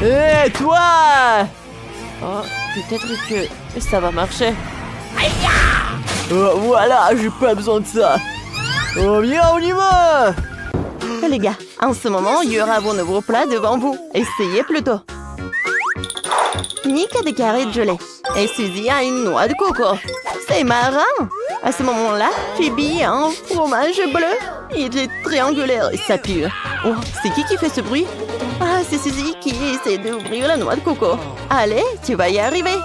Speaker 1: Hé, toi. Oh, peut-être que ça va marcher. Oh, voilà, j'ai pas besoin de ça. Oh, bien, on y va. Les gars, en ce moment, il y aura vos nouveaux plats devant vous. Essayez plutôt. Nick a des carrés de gelée. Et Suzy a une noix de coco. C'est marrant. À ce moment-là, Phoebe a un fromage bleu. Il est triangulaire et ça pue. Oh, c'est qui fait ce bruit? Ah, c'est Suzy qui essaie d'ouvrir la noix de coco. Allez, tu vas y arriver.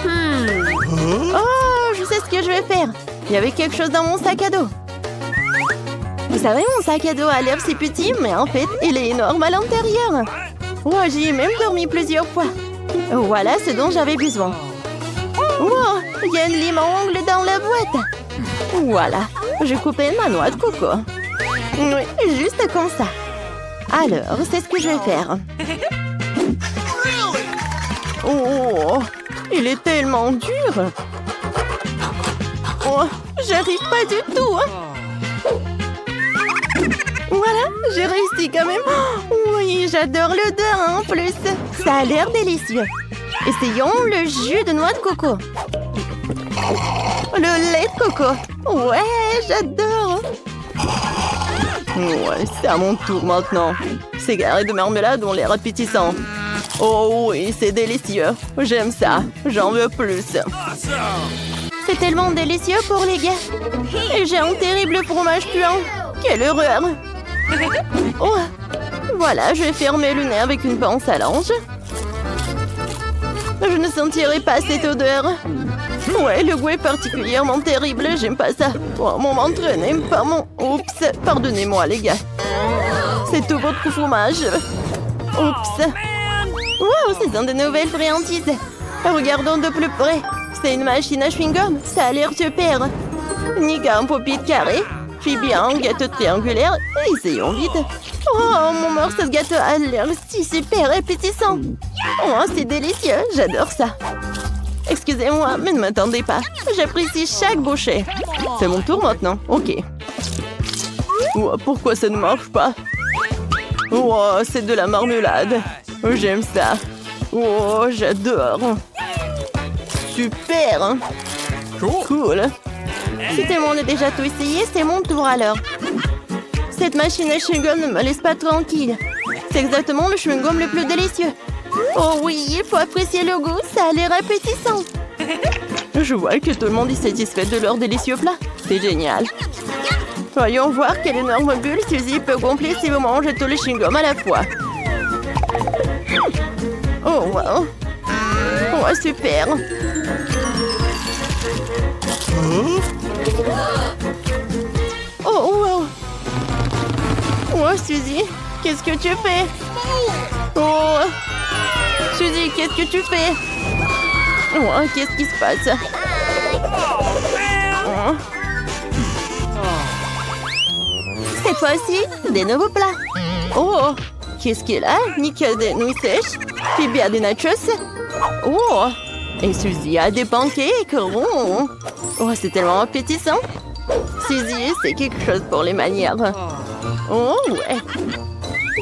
Speaker 1: Oh, je sais ce que je vais faire. Il y avait quelque chose dans mon sac à dos. Vous savez, mon sac à dos a l'air si petit, mais en fait, il est énorme à l'intérieur. Oh, j'y ai même dormi plusieurs fois. Voilà ce dont j'avais besoin. Oh, il y a une lime à ongles dans la boîte. Voilà, je coupais ma noix de coco. Oui, juste comme ça. Alors, c'est ce que je vais faire. Oh, il est tellement dur. Oh, j'arrive pas du tout. Voilà, j'ai réussi quand même. Oh, oui, j'adore l'odeur en plus. Ça a l'air délicieux. Essayons le jus de noix de coco. Le lait de coco. Ouais, j'adore. Ouais, c'est à mon tour maintenant. Ces carrés de marmelade ont l'air appétissants. Oh oui, c'est délicieux. J'aime ça. J'en veux plus. C'est tellement délicieux pour les gars. Et j'ai un terrible fromage puant. Quelle horreur. Oh, voilà, je vais fermer le nez avec une pince à linge. Je ne sentirai pas cette odeur. Ouais, le goût est particulièrement terrible, j'aime pas ça. Oh, mon ventre n'aime pas mon... Oups, pardonnez-moi les gars. C'est tout votre fromage. Oups. Wow, c'est une de nouvelles friandises. Regardons de plus près. C'est une machine à chewing-gum, ça a l'air super. Nick a un pop-it carré. Phoebe a un gâteau triangulaire. Essayons vite. Oh, mon morceau de gâteau a l'air si super appétissant. Oh, c'est délicieux, j'adore ça. Excusez-moi, mais ne m'attendez pas. J'apprécie chaque bouchée. C'est mon tour maintenant, ok. Oh, pourquoi ça ne marche pas? Oh, c'est de la marmelade. J'aime ça. Oh, j'adore. Super. Cool.
Speaker 3: Si tout le monde a déjà tout essayé, c'est mon tour alors. Cette machine à chewing-gum ne me laisse pas tranquille. C'est exactement le chewing-gum le plus délicieux. Oh oui, il faut apprécier le goût, ça a l'air appétissant.
Speaker 1: Je vois que tout le monde est satisfait de leur délicieux plat. C'est génial.
Speaker 3: Voyons voir quelle énorme bulle Suzy peut gonfler si vous mangez tous les chewing-gums à la fois. Oh wow. Oh super. Oh wow. Oh Suzy, qu'est-ce que tu fais? Oh Suzy, qu'est-ce que tu fais? Oh, qu'est-ce qui se passe? Oh. Cette fois-ci, des nouveaux plats. Oh, qu'est-ce qu'il a? Nick a des nouilles sèches, Phoebe a des nachos. Oh, et Suzy a des pancakes. Oh, c'est tellement appétissant. Suzy, c'est quelque chose pour les manières. Oh, ouais.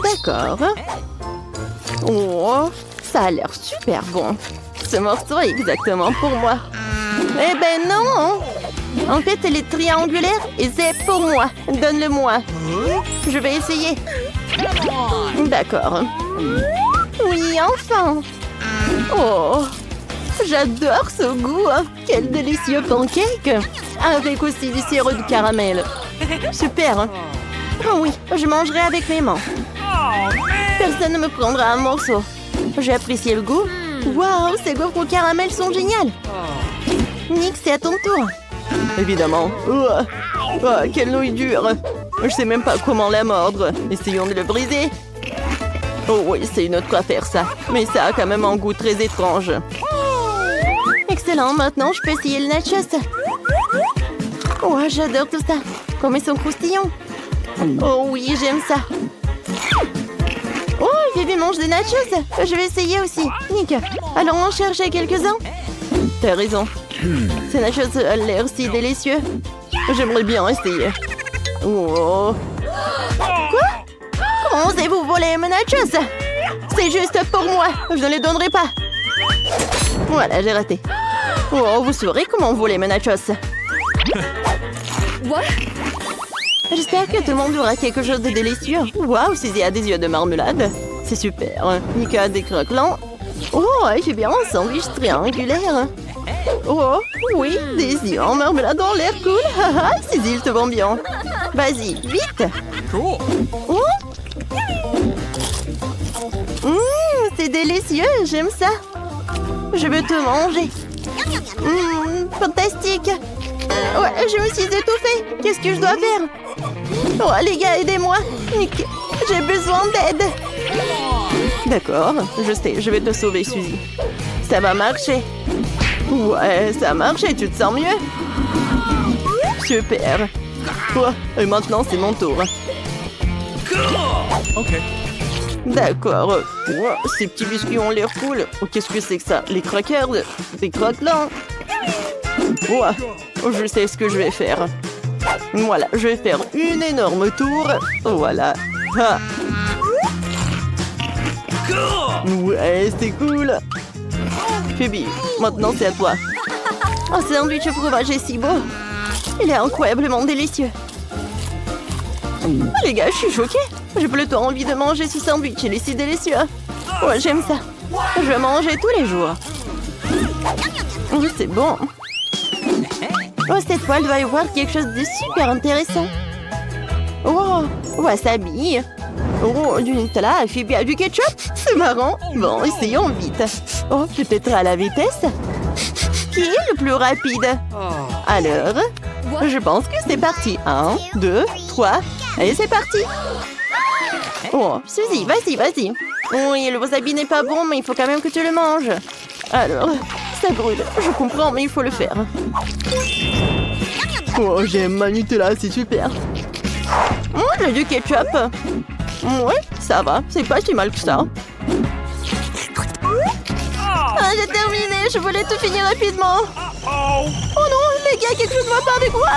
Speaker 3: D'accord. Oh, ça a l'air super bon. Ce morceau est exactement pour moi. Eh ben non! En fait, elle est triangulaire et c'est pour moi. Donne-le-moi. Je vais essayer. D'accord. Oui, enfin. Oh, j'adore ce goût. Quel délicieux pancake. Avec aussi du sirop de caramel. Super. Oh oui, je mangerai avec mes mains. Personne ne me prendra un morceau. J'ai apprécié le goût. Waouh, ces gaufres au caramel sont géniales. Nick, c'est à ton tour.
Speaker 1: Évidemment. Oh, quelle nouille dure. Je sais même pas comment la mordre. Essayons de le briser. Oh oui, c'est une autre affaire ça. Mais ça a quand même un goût très étrange.
Speaker 3: Excellent, maintenant je peux essayer le nachos. Oh, j'adore tout ça. Comme ils sont croustillants. Oh oui, j'aime ça. Oh, bébé mange des nachos. Je vais essayer aussi. Nick, allons en chercher quelques-uns.
Speaker 1: T'as raison.
Speaker 3: Ces nachos ont l'air si délicieux.
Speaker 1: J'aimerais bien essayer. Oh.
Speaker 3: Quoi? Comment osez-vous voler mes nachos? C'est juste pour moi. Je ne les donnerai pas. Voilà, j'ai raté. Oh, vous saurez comment voler mes nachos. J'espère que tout le monde aura quelque chose de délicieux.
Speaker 1: Waouh, Suzy a des yeux de marmelade. C'est super. Nika a des croquelants.
Speaker 3: Oh, j'ai bien un sandwich triangulaire. Oh, oui, des yeux en marmelade ont l'air cool. Haha, Suzy, il te vend bien. Vas-y, vite.
Speaker 4: Cool.
Speaker 3: Oh. C'est délicieux, j'aime ça. Je veux tout manger. Fantastique. Ouais, je me suis étouffée. Qu'est-ce que je dois faire? Oh, les gars, aidez-moi. Nick, j'ai besoin d'aide.
Speaker 1: D'accord, je sais, je vais te sauver, Suzy.
Speaker 3: Ça va marcher.
Speaker 1: Ouais, ça marche et tu te sens mieux? Super. Oh, et maintenant, c'est mon tour.
Speaker 4: Ok.
Speaker 1: D'accord. Oh, ces petits biscuits ont l'air cool. Oh, qu'est-ce que c'est que ça? Les crackers? Des croquelants? Oh, je sais ce que je vais faire. Voilà, je vais faire une énorme tour. Voilà. Ah. Ouais, c'est cool. Phoebe, maintenant c'est à toi.
Speaker 3: Oh, ce sandwich au fromage est si beau. Il est incroyablement délicieux. Oh, les gars, je suis choquée. J'ai plutôt envie de manger ce sandwich. Il est si délicieux. Oh, j'aime ça. Je vais manger tous les jours. Oh, c'est bon. Oh, cette fois, il va y avoir quelque chose de super intéressant. Oh, wasabi. Oh, du Nutella, Phoebe a du ketchup. C'est marrant. Bon, essayons vite. Oh, peut-être à la vitesse. Qui est le plus rapide? Alors, je pense que c'est parti. 1, 2, 3. Allez, c'est parti. Oh, Suzy, vas-y, vas-y. Oui, le wasabi n'est pas bon, mais il faut quand même que tu le manges. Alors, ça brûle. Je comprends, mais il faut le faire.
Speaker 1: Oh, j'aime ma Nutella, c'est super.
Speaker 3: Oh, j'ai du ketchup. Ouais, ça va. C'est pas si mal que ça. Ah, j'ai terminé. Je voulais tout finir rapidement. Oh non, les gars, quelque chose ne va pas avec moi.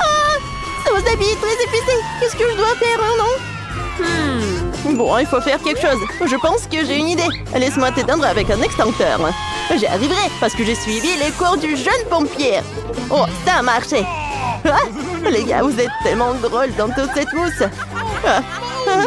Speaker 3: Ce wasabi est très épicé. Qu'est-ce que je dois faire, non? Bon, il faut faire quelque chose. Je pense que j'ai une idée. Laisse-moi t'éteindre avec un extincteur. J'y arriverai parce que j'ai suivi les cours du jeune pompier. Oh, ça a marché. Ah, les gars, vous êtes tellement drôles dans toute cette mousse. Ah, ah.